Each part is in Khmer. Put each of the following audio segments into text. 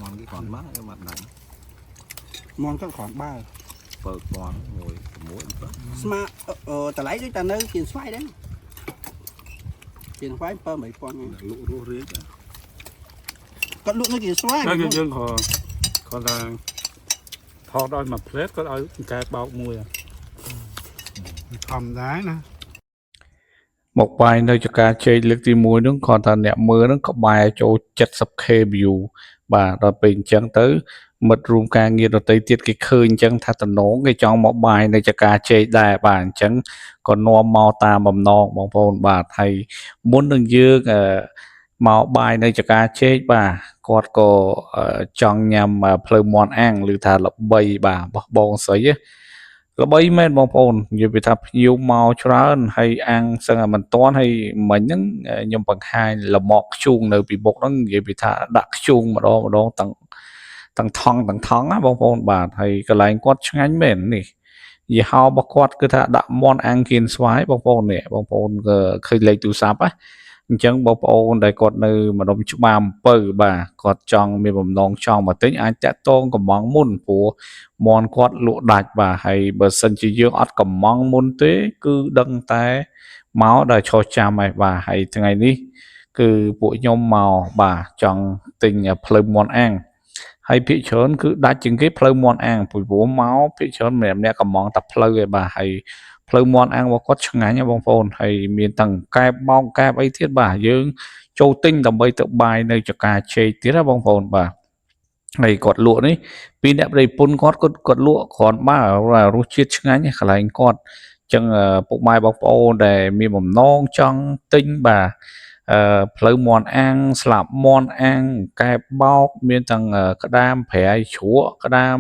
mòn cái còn mát cái mặt này mòn cái còn ba bờ con ngồi mũi smart ta lấy chúng ta nơi tiền xoay đấy tiền xoay bơ mấy con lụ rú riết con lụ nó tiền xoay nó dương họ còn là thọ đôi mà plate có đôi cái bao mùi hầm đá nè một bài nơi cho ca chơi lực tí mùi nó còn là nẹ mưa nó có bài cho chất sắp khê view và rồi bình chân tới mật room ca nghiệt rồi tới tiết cái khơi chân thật là nổ cái trong một bài nơi cho ca chơi đại bản chân còn no mau ta mầm non bóng phồn bà thầy muốn đừng dương màu bài nơi cho ca chơi bà quạt có trong nhằm plơ mòn ăn lưu thà lập bay bà bong sấyก็បីមែនបងប្អូននិយាយពីថាភ្ញៀវមកច្រើនហើយអាំងសឹងតែមិនតាន់ហើយមិញហ្នឹងខ្ញុំបង្ហាញលម្អខ្ជូងនៅពីមុខហ្នឹងនិយាយពីថាដាក់ខ្ជូងម្ដងទាំងថងណាបងប្អូនបាទហើយកន្លែងគាត់ឆ្ងាញ់មែននេះយីហោរបស់គាត់គឺថាដាក់មន់អាំងគៀនស្វាយបងប្អូននេះបងប្អូនក៏ឃើញលេខទូរស័ព្ទណាអញ្ចឹងបងប្អូនដែលគាត់នៅម្ដុំច្បារអំពៅបាទគាត់ចង់មានបំណងចង់មកទិញអាចតាក់ទងកំងមុនព្រោះមន់គាត់លក់ដាច់បាទហើយបើសិនជាយើងអត់កំងមុនទេគឺដឹងតែមកដល់ឈរចាំហើយបាទហើយថ្ងៃនេះគឺពួកខ្ញុំមកបាទចង់ទិញផ្លូវមន់អាំងហើយភាគច្រើនគឺដាច់ជាងគេផ្លូវមន់អាំងព្រោះមកភាគច្រើនម្នាក់កំងតែផ្លូវឯបាទហើយផ្លូវមន់អាំងរបស់គាត់ឆ្ងាញ់ណាបងប្អូនហើយមានទាំងកែបបោកកែបអីទៀតបាទយើងចូលទិញដើម្បីទៅបាយនៅចកាជ័យទៀតណាបងប្អូនបាទហើយគាត់លក់នេះពីអ្នកប្រៃពុនគាត់លក់គ្រាន់បើរសជាតិឆ្ងាញ់កន្លែងគាត់អញ្ចឹងពុកម៉ែបងប្អូនដែលមានបំណងចង់ទិញបាទផ្លូវមន់អាំងស្លាប់មន់អាំងកែបបោកមានទាំងក្តាមប្រៃជ្រក់ក្តាម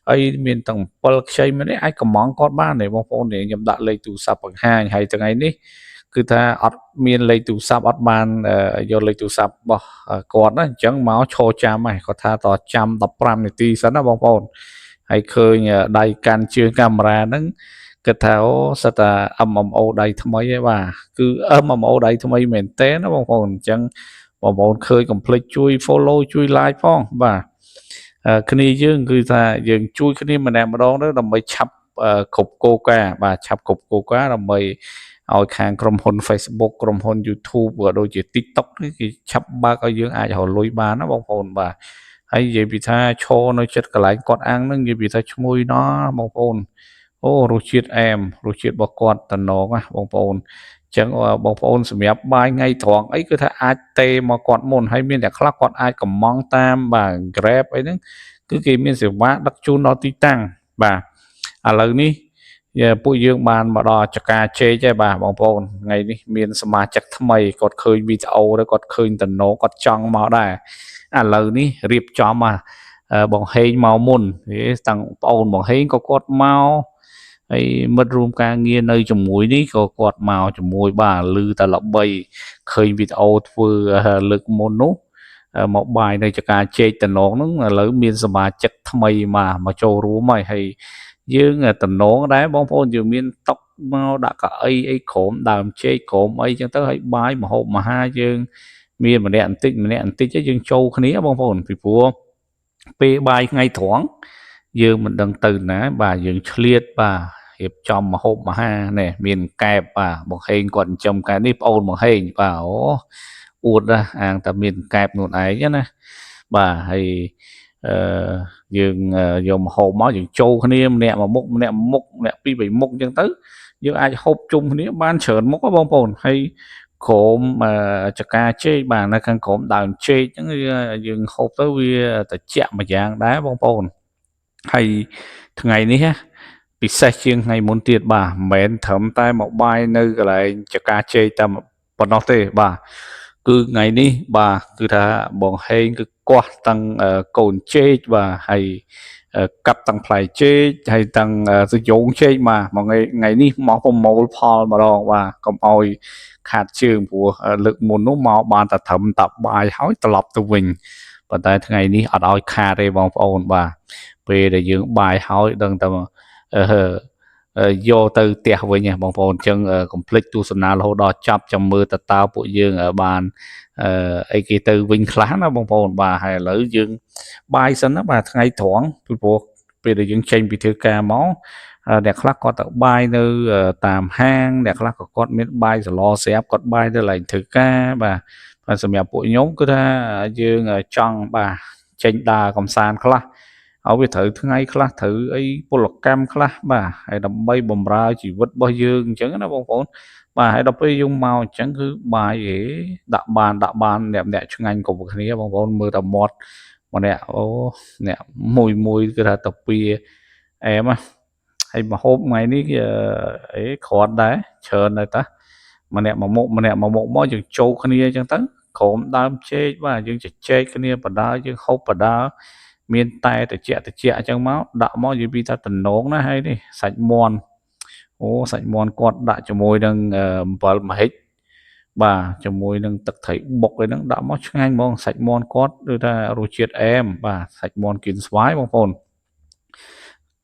អីមានទាំង7ខ្ចីមែនទេអាចកំងគាត់បានទេបងប្អូនខ្ញុំដាក់លេខទូរស័ព្ទបង្ហាញហើយថ្ងៃនេះគឺថាអត់មានលេខទូរស័ព្ទអត់បានយកលេខទូរស័ព្ទរបស់គាត់ណាអញ្ចឹងមកឈរចាំហើយគាត់ថាតចាំ15នាទីសិនណាបងប្អូនហើយឃើញដៃកាន់ជើងកាមេរ៉ាហ្នឹងគិតថាអូសិតតែ MMO ដៃថ្មីឯបាទគឺ MMO ដៃថ្មីមែនតើណាបងប្អូនអញ្ចឹងបងប្អូនឃើញកុំភ្លេចជួយ follow ជួយ like ផងបាទគ្នាយើងគឺថាយើងជួយគ្នាម្នាក់ម្ដងទៅដើម្បីឆាប់គ្រប់គោលការណ៍បាទឆាប់គ្រប់គោលការណ៍ដើម្បីឲ្យខាងក្រុមហ៊ុន Facebook ក្រុមហ៊ុន YouTube ក៏ដូចជា TikTok នេះគេឆាប់បើកឲ្យយើងអាចរកលុយបានណាបងប្អូនបាទហើយនិយាយពីថាឈរនៅចិត្តកន្លែងគាត់អាំងហ្នឹងនិយាយពីថាឈ្ងុយណាស់បងប្អូនអូរសជាតិអែមរសជាតិរបស់គាត់តំណងណាបងប្អូនអញ្ចឹងបងប្អូនសម្រាប់បាយថ្ងៃត្រង់អីគឺថាអាចទេមកគាត់មុនហើយមានតែខ្លះគាត់អាចកំងតាមបាទ Grab អីហ្នឹងគឺគេមានសេវាដឹកជូនដល់ទីតាំងបាទឥឡូវនេះពួកយើងបានមកដល់ចកាជ័យហើយបាទបងប្អូនថ្ងៃនេះមានសមាជិកថ្មីគាត់ឃើញវីដេអូហើយគាត់ឃើញតំណងគាត់ចង់មកដែរឥឡូវនេះរៀបចំបងហេងមកមុនតាំងប្អូនបងហេងក៏គាត់មកហើយមិត្តរួមការងារនៅជាមួយនេះក៏គាត់មកជាមួយបាទឮតែល្បីឃើញវីដេអូធ្វើលើកមុននោះមកបាយនៅចការជែកតំណងហ្នឹងឥឡូវមានសមាជិកថ្មីមកចូលរួមហើយយើងតំណងដែរបងប្អូនយើងមានតុកមកដាក់កៅអីអីក្រោមដើមជែកក្រោមអីចឹងទៅហើយបាយមហូបមហាយើងមានម្នាក់បន្តិចយើងចូលគ្នាបងប្អូនពីព្រោះពេលបាយថ្ងៃត្រង់យើងមិនដឹងទៅណាបាទយើងឆ្លៀតបាទរៀបចំមហូបមហានេះមានកែបបាទបងហេងគាត់ចិញ្ចឹមកែបនេះប្អូនបងហេងបាទអូអួតណាអាងតែមានកែបខ្លួនឯងណាបាទហើយយើងយកមហូបមកយើងចូលគ្នាម្នាក់មួយមុខម្នាក់ពីរបីមុខអញ្ចឹងទៅយើងអាចហូបជុំគ្នាបានច្រើនមុខបងប្អូនហើយក្រោមចកាជែកបាទនៅខាងក្រោមដើមជែកហ្នឹងយើងហូបទៅវាត្រជាក់មួយយ៉ាងដែរបងប្អូនហើយថ្ងៃនេះពិសេសជាងថ្ងៃមុនទៀតបាទមិនមែនត្រឹមតែមកបាយនៅកន្លែងចកាជ័យតែប៉ុណ្ណោះទេបាទគឺថ្ងៃនេះបាទគឺថាបងហេងគឺគាស់តាំងកូនជែកបាទហើយកាប់តាំងផ្លែជែកហើយតាំងសយងជែកបាទមកថ្ងៃនេះមកប្រមូលផលម្ដងបាទកុំឲ្យខាតជើងព្រោះលើកមុននោះមកបានតែត្រឹមតែបាយហើយត្រឡប់ទៅវិញប៉ុន្តែថ្ងៃនេះអត់ឲ្យខាតទេបងប្អូនបាទពេលដែលយើងបាយហើយដឹងតែ vô từ tiệc với nha bong bồn chân complete tu sân nào lâu đó chập trong mưa tạt tao bộ dương ở bàn ấy kia từ vinh khá nó bong bồn bà hay lỡ dương bài sân nó bà ngay thoáng bộ bây giờ dương tranh bị thứ ca máu đẹp khác có tạo bài nơi tàm hang đẹp khác có con miếng bài rồi lo xếp có bài nơi lại thứ ca và sầm nhập bộ nhóm cứ ra dương trong bà tranh đà cầm sàn khác ở về thử thứ ngay khác thử ấy bộ lọc cam khác bà hay đập bay bầm ra chỉ vứt bao dương chẳng nó bông phốn bà hãy đọc cái dung màu chẳng cứ bài gì đạp bàn đẹp đẹp cho anh của một cái bông phốn mưa đập mọt mà nè ô nè mùi mùi cái là tập bia em á hay mà hôm ngày ní ấy khó đấy chờ này ta mà một món chừng trâu cái này chẳng tấn khổm đam chê và chừng chê cái này bà đá chừng hộp bà đá miền tây từ chè trong máu đạo món gì bị ta tình nón nó hay đi sạch mòn ô sạch mòn con đại cho môi đang vào mà hết bà cho môi đang tật thấy bọc đấy đang đạo món anh mong sạch mòn con đưa ra rồi triệt em bà sạch mòn kín xoái mong phồn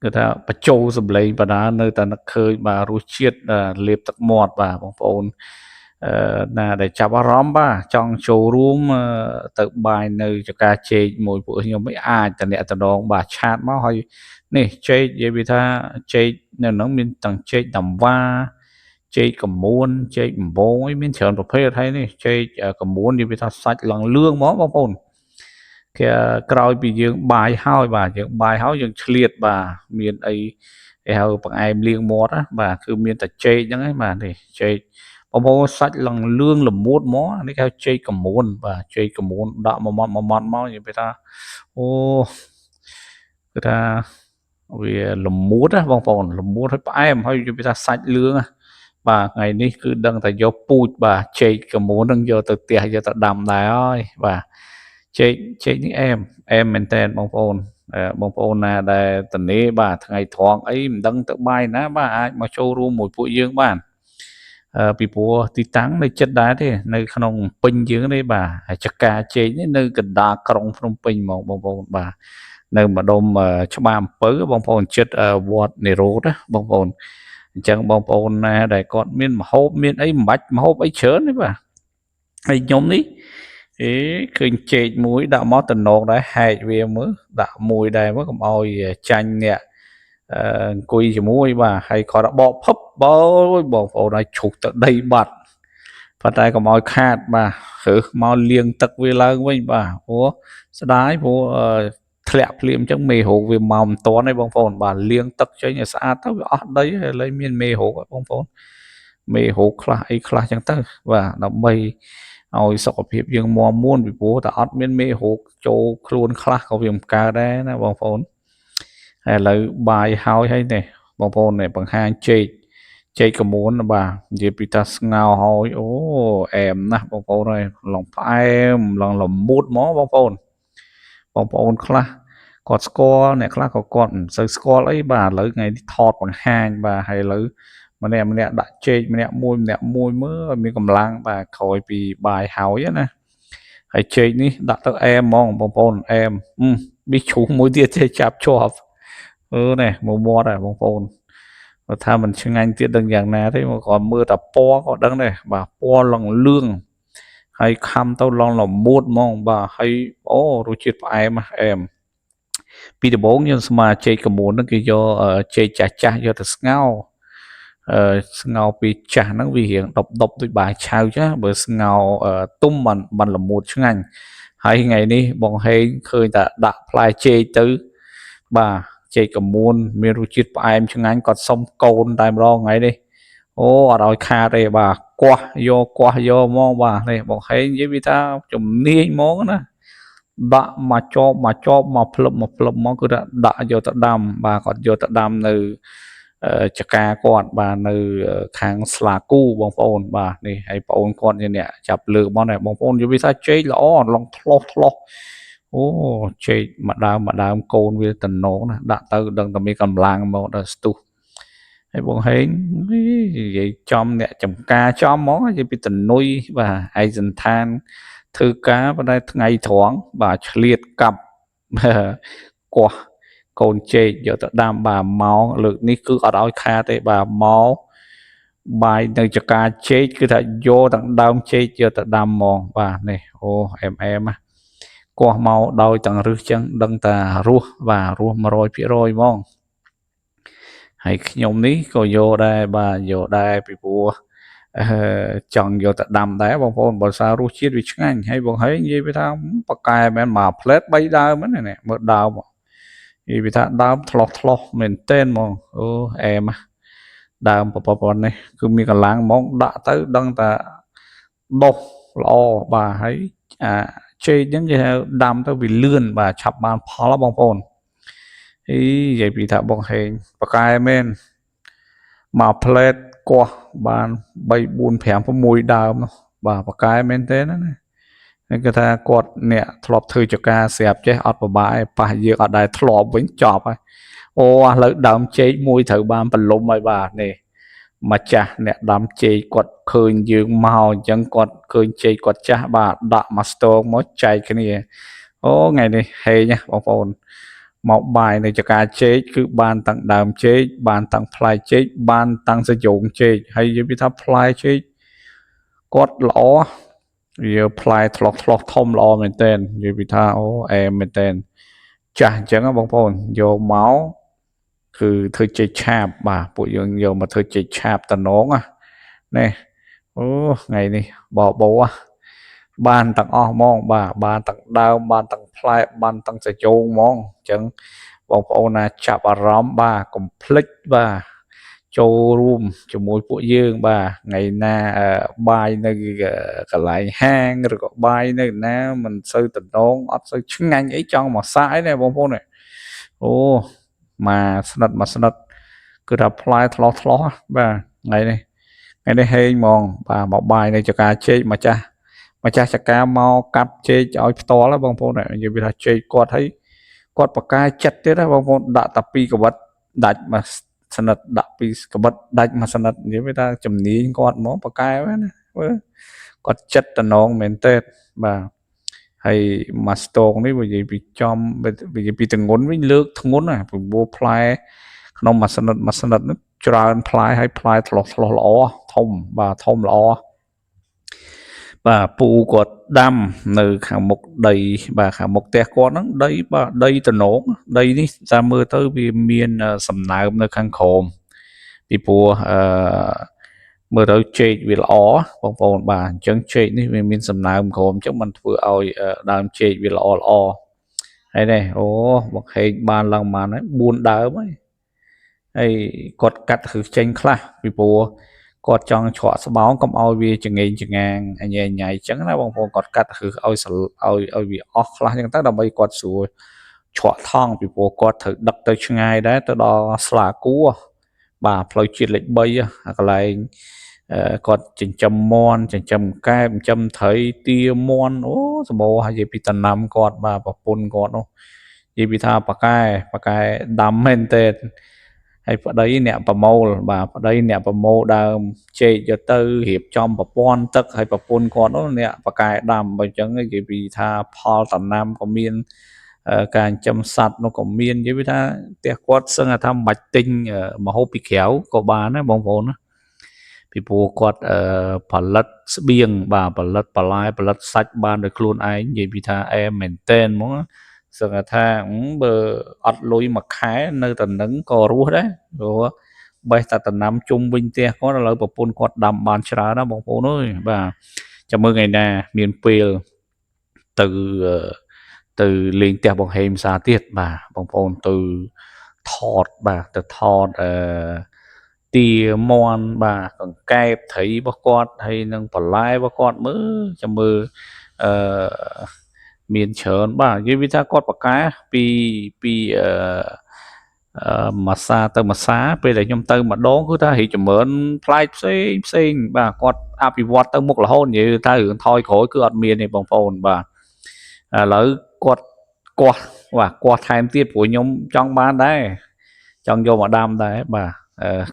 người ta bắt châu sầm lấy bà đá nơi ta nó khơi bà rồi triệt liệp tật mọt bà mong phồn là để chào bà róm ba trong showroom tự bài nơi cho ca chê mỗi bữa nhưng mấy ai tận nè tận đó bà chat máu hay nè chê vậy vì ta chê nên nó miên tầng chê đầm va chê cầm muôn chê bố ấy miên chọn một phê thấy nè chê cầm muôn đi vì ta sạch lần lương mó bông bồn kìa coi bị dương bài hao bà dương bài hao dương liệt bà miền ấy hao bằng em liên mót á bà cứ miền ta chê những ấy mà thì chê ông bố sách lần lương là muốt mó nó theo chơi cầm muôn và chơi cầm muôn đạo mà máu như vậy ta ô người ta vì làm muốt á vòng vòng làm muốt hay em hay như vậy ta sách lương à và ngày ní cứ đăng tại do put và chơi cầm muôn đăng vô từ tiệt vô từ đầm này ơi và chơi chơi những em mình tên bông phôn là để tình ý bà ngày thoáng ấy mình đăng tự bài ná bà ai mà showroom một buổi dương bàn bị bùa tí táng nơi chất đá thế nơi khăn pin dưới đây bà chắc cả chế nơi gần đá trong phnom penh mà bông bà nơi mà đom cho bà bớ bông phồn chết vọt nề rô đó bông phồn chẳng bông phồn để con miên mà hộp miên ấy mạch mà hộp ấy chớn đấy bà hay nhóm ní ấy khi chế mũi đã mót tình nộn đấy hay vì mới đã mùi đây mới còn oi chanh nè cùi chỉ mũi bà hay có đã bỏ phấp bỏ phổ này chụp từ đây bật và đây có mọi khát bà thử mau liên tật về lăng với bà ủa sẽ đái vô thẹn liệm trong mì hộp về mầm to này bông phồn bà liên tật cho nhà xã tao ở đấy lấy miền mì hộp bông phồn mì hộp là ấy là chẳng tới và nó mây ôi sọc hiệp dương mò muôn bị bố ta ớt miền mì hộp châu luôn khá có việc cả đấy nè bông phồn hay là bài hao hay này bông phồn này bằng hai chơi cái muốn bà dịp bị ta ngào hỏi ô em nè bông phồn này lòng em lòng lòng mút mó bông phồn khá còn score này khá có còn sự score lấy bà lấy ngày đi thọt bằng hàng bà hay lấy mà nè đã chơi mà nè môi mới mình cầm lang bà khỏi bị bài hảo á nè hay chơi ní đặt tới em mong bông phồn em biết chủ mỗi tiết chơi chạp cho này mua này bông phồn và tha mình xin anh tiết đơn giản nào thế mà còn mưa tập po có đăng này bà po lòng lương hay khăm tao lòng là muốt mong bà hay rồi chết phải mà em vì để bốn nhân mà chơi cầm muốn nó kia do chơi chả do thật ngao bị chả nó vì hiện độc tôi bài chào chứ bởi ngao tung mình là một chương anh hay ngày đi bọn hay khơi đã play chơi tứ bà chơi cầm muốn miền chít em chương anh còn xong côn đại ro ngày đi ở đòi kha đây bà qua vô mong bà này bọn hay với vì ta chùm niên món đó đã mà plum món cứ đã vô tận đam bà còn vô tận đam từ chả ca con bà từ kháng sla cu bông phôn bà này hay phôn con như nè chập lừa món này bông phôn vì sao chơi lõ lòng thlo chơi mà đam côn với tần nổ đã từ đừng tầm mi cầm lang mà đã stu hay bọn hay vậy chom nè chồng ca chom món gì bị tình nuôi và ai dần than thư cá và đây ngày thoáng bà liệt cặp qua កូនចេកយកទៅដាំបាទមកលើកនេះគឺអត់ឲ្យខាតទេបាទមកបាយនៅចកាចេកគឺថាយកទាំងដើមចេកយកទៅដាំហ្មងបាទនេះអូអែមណាកោះមកដោយទាំងរឹសចឹងដឹងថារសបាទរស 100% ហ្មងហើយខ្ញុំនេះក៏យកដែរបាទយកដែរពីព្រោះចង់យកទៅដាំដែរបងប្អូនបើសាររសជាតិវាឆ្ងាញ់ហើយបងហេងនិយាយវាថាប៉ាកែមែនមកផ្លែត3ដើមហ្នឹងនេះមើលដើមនិយាយវាថាដើមឆ្លោះមែនតែនហ្មងអូអែមដើមប្រព័ន្ធនេះគឺមានកម្លាំងហ្មងដាក់ទៅដឹងថាដុះល្អបាទហើយអាចេកហ្នឹងគេហៅដាំទៅវាលឿនបាទឆាប់បានផលបងប្អូននិយាយពីថាបងហេងប៉ាកែមែនមកផ្លែតកោះបាន3 4 5 6ដើមនោះបាទប៉ាកែមែនទេណាហ្នឹងគឺថាគាត់អ្នកធ្លាប់ធ្វើចការស្រាប់ចេះអត់ពិបាកឯប៉ះយើងអត់ដែលធ្លាប់វិញចប់ហើយអូឥឡូវដើមចេកមួយត្រូវបានបលុំហើយបាទនេះម្ចាស់អ្នកដាំចេកគាត់ឃើញយើងមកអញ្ចឹងគាត់ឃើញចេកគាត់ចាស់បាទដាក់មកស្ទងមកចែកគ្នាអូថ្ងៃនេះហេងបងប្អូនមកបាយនៅចកាចេកគឺបានទាំងដើមចេកបានទាំងផ្លែចេកបានទាំងសយងចេកហើយនិយាយថាផ្លែចេកគាត់ល្អវាផ្លែឆ្លោះធំល្អមែនតើនិយាយពីថាអូអែមមែនតើចាស់អញ្ចឹងបងប្អូនយកមកគឺធ្វើចេកឆាបបាទពួកយើងយកមកធ្វើចេកឆាបតំណងនេះអូថ្ងៃនេះបបោបានទាំងអស់ហ្មងបាទបានទាំងដើមបានទាំងផ្លែបានទាំងសយងហ្មងអញ្ចឹងបងប្អូនណាចាប់អារម្មណ៍បាទកុំភ្លេចបាទចូលរួមជាមួយពួកយើងបាទថ្ងៃណាបាយនៅកន្លែងហាងឬក៏បាយនៅណាមិនសូវតំណងអត់សូវឆ្ងាញ់អីចង់មកសាកអីណាបងប្អូនអូមកស្និតគឺថាផ្លែឆ្លោះបាទថ្ងៃនេះហេងហ្មងបាទមកបាយនៅចកាចេកម្ចាស់ចកាមកកាប់ចេកឲ្យផ្ទាល់បងប្អូននិយាយពីថាចេកគាត់ហើយគាត់បកកាយចិត្តទៀតណាបងប្អូនដាក់តែ2កវិតដាច់មកស្និតដាក់2កវិតដាច់មកស្និតនិយាយពីថាជំនាញគាត់ហ្មងបកកាយណាគាត់ចិត្តតំណងមែនទេបាទហើយមកស្ទងនេះនិយាយពីចំនិយាយពីទងន់វិញលើកធ្ងន់ណាពីពោះផ្លែក្នុងមួយស្និតនោះច្រើនផ្លែហើយផ្លែឆ្លោះល្អធំបាទធំល្អបាទពូគាត់ដាំនៅខាងមុខដីបាទខាងមុខផ្ទះគាត់ហ្នឹងដីបាទដីតំណងដីនេះតាមមើលទៅវាមានសំណើមនៅខាងក្រោមពីព្រោះមើលទៅចេកវាល្អបងប្អូនបាទអញ្ចឹងចេកនេះវាមានសំណើមក្រោមអញ្ចឹងมันធ្វើឲ្យដើមចេកវាល្អហើយនេះអូមកហេងបានឡើងបានហើយ4ដើមហើយគាត់កាត់ឬចេញខ្លះពីព្រោះគាត់ចង់ច្រកស្បោងកុំឲ្យវាចងេងចងាងអញ្ញៃអញ្ចឹងណាបងប្អូនគាត់កាត់ឬឲ្យវាអស់ខ្លះអញ្ចឹងទៅដើម្បីគាត់ស្រួលច្រកថងពីព្រោះគាត់ត្រូវដឹកទៅឆ្ងាយដែរទៅដល់ស្លាគួរបាទផ្លូវជាតិលេខ3កន្លែងគាត់ចិញ្ចឹមមាន់ចិញ្ចឹមកែបចិញ្ចឹមត្រីទាមាន់អូសម្បូរហើយនិយាយពីតំណាំគាត់បាទប្រពន្ធគាត់នោះនិយាយពីថាប៉ាកែដាំមែនទេហើយប្តីអ្នកប្រមូលបាទប្តីអ្នកប្រមូលដើមចេកយកទៅរៀបចំប្រព័ន្ធទឹកហើយប្រពន្ធគាត់នោះអ្នកប៉ាកែដាំបើអញ្ចឹងនិយាយពីថាផលតំណាំក៏មានការចិញ្ចឹមសត្វនោះក៏មាននិយាយពីថាផ្ទះគាត់សឹងថាមិនបាច់ទិញម្ហូបពីក្រៅក៏បានដែរបងប្អូនណាពីព្រោះគាត់ផលិតស្បៀងបាទផលិតបន្លែផលិតសាច់បានដោយខ្លួនឯងនិយាយពីថាអែមមែនតែនហ្មងសឹងថាបើអត់លុយមួយខែនៅតែនឹងក៏រស់ដែរព្រោះបេះតែតំណាំជុំវិញផ្ទះគាត់ឥឡូវប្រពន្ធគាត់ដាំបានច្រើនណាបងប្អូនអើយបាទចាំមើលថ្ងៃណាមានពេលទៅលេងផ្ទះបងហេមសាទៀតបាទបងប្អូនទៅថតបាទទៅថតទាមាន់បាទកង្កែបត្រីរបស់គាត់ហើយនឹងបន្លែរបស់គាត់មើលចាំមើលមានច្រើនបាទនិយាយពីថាគាត់បកកែពីមួយសាទៅមួយសាពេលដែលខ្ញុំទៅម្ដងគឺថារីកចម្រើនផ្លែកផ្សេងបាទគាត់អភិវឌ្ឍទៅមុខរហូតនិយាយថារឿងថយក្រោយគឺអត់មានទេបងប្អូនបាទឥឡូវគាត់គាស់ថែមទៀតព្រោះខ្ញុំចង់បានដែរចង់យកមកដាំដែរបាទ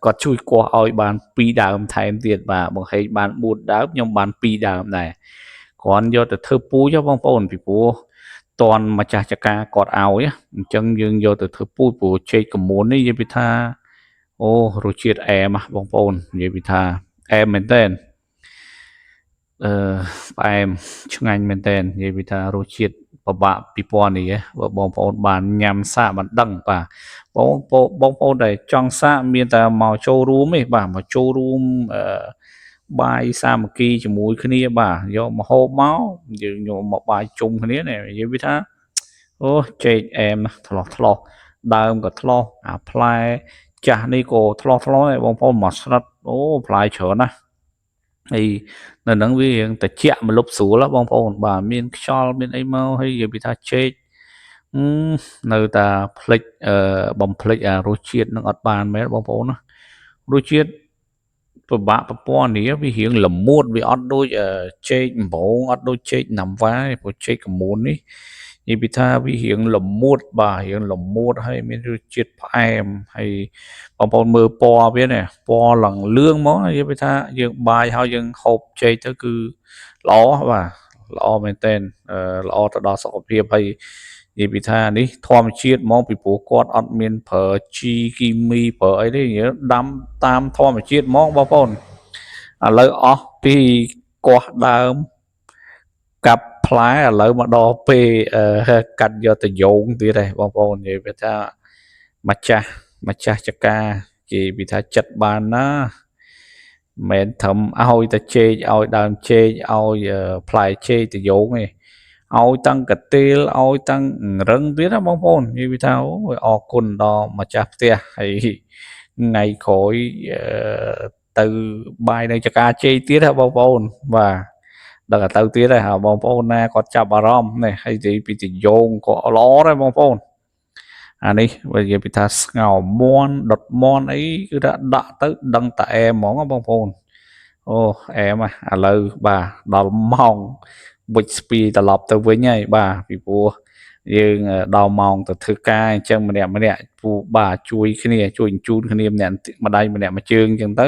គាត់ជួយគាស់ឲ្យបាន2ដើមថែមទៀតបាទបងហេងបាន4ដើមខ្ញុំបាន2ដើមដែរគ្រាន់យកទៅធ្វើពូជបងប្អូនពីព្រោះ តាន់ម្ចាស់ចកាគាត់ឲ្យអញ្ចឹងយើងយកទៅធ្វើពូជព្រោះចេកកមូននេះនិយាយពីថាអូរសជាតិអែមបងប្អូននិយាយពីថាអែមមែនតើផ្អែមឆ្ងាញ់មែនតើនិយាយពីថារសជាតិពិបាកពីពណ៌នេះបើបងប្អូនបានញ៉ាំសាកបានដឹងបាទបងប្អូនដែលចង់សាកមានតែមកចូលរួមទេបាទមកចូលរួមបាយសាមគ្គីជាមួយគ្នាបាទយកម្ហូបមកយើងយកមកបាយជុំគ្នានេះនិយាយពីថាអូចេកអែមថ្លោះដើមក៏ថ្លោះអាផ្លែចាស់នេះក៏ថ្លោះដែរបងប្អូនមកស្រិតអូផ្លែច្រើនណាស់ហើយនៅហ្នឹងវារៀងត្រជាក់ម្លប់ស្រួលបងប្អូនបាទមានខ្យល់មានអីមកហើយនិយាយពីថាចេកនៅតែផ្លិចបំភ្លេចអារសជាតិនឹងអត់បានមែនបងប្អូនណារសជាតិពិបាកប្រព័ន្ធនេះវារៀងល្មួតវាអត់ដូចចេកដំបងអត់ដូចចេកណាំវ៉ាព្រោះចេកកមូននេះនិយាយពីថាវារៀងល្មួតបាទរៀងល្មួតហើយមានរសជាតិផ្អែមហើយបងប្អូនមើលពណ៌វានេះពណ៌ឡើងលឿងមកនិយាយពីថាយើងបាយហើយយើងហូបចេកទៅគឺល្អបាទល្អមែនតើល្អទៅដល់សុខភាពហើយនិយាយពីថានេះធម្មជាតិហ្មងពីព្រោះគាត់អត់មានប្រើជីគីមីប្រើអីទេដាំតាមធម្មជាតិហ្មងបងប្អូនឥឡូវអស់ពីកោះដើមកាប់ផ្លែឥឡូវមកដល់ពេលកាត់យកទៅយោងទៀតហើយបងប្អូននិយាយថាម្ចាស់ចកាគេពីថាចិត្តបានណាមិនត្រឹមឲ្យតែចេកឲ្យដើមចេកឲ្យផ្លែចេកទៅយោងទេឲ្យតាំងកាទៀលឲ្យតាំងរឹងទៀតណាបងប្អូននិយាយថាអូយអរគុណដល់ម្ចាស់ផ្ទះហើយថ្ងៃក្រោយទៅបាយនៅចកាជ័យទៀតហ៎បងប្អូនបាទដល់ទៅទៀតហើយបងប្អូនណាគាត់ចាប់អារម្មណ៍នេះហើយនិយាយពីទយងក៏ល្អដែរបងប្អូនអានេះវានិយាយពីថាស្ងោរមាន់ដុតមាន់អីគឺថាដាក់ទៅដឹងតែអែមហ្មងបងប្អូនអូអែមឥឡូវបាទដល់ម៉ោងវិចស្ពីត្រឡប់ទៅវិញហើយបាទពីព្រោះយើងដល់ម៉ោងទៅធ្វើការអញ្ចឹងម្នាក់ពូបាទជួយគ្នាជួយជូនគ្នាម្នាក់ម្ដាយម្នាក់មួយជើងអញ្ចឹងទៅ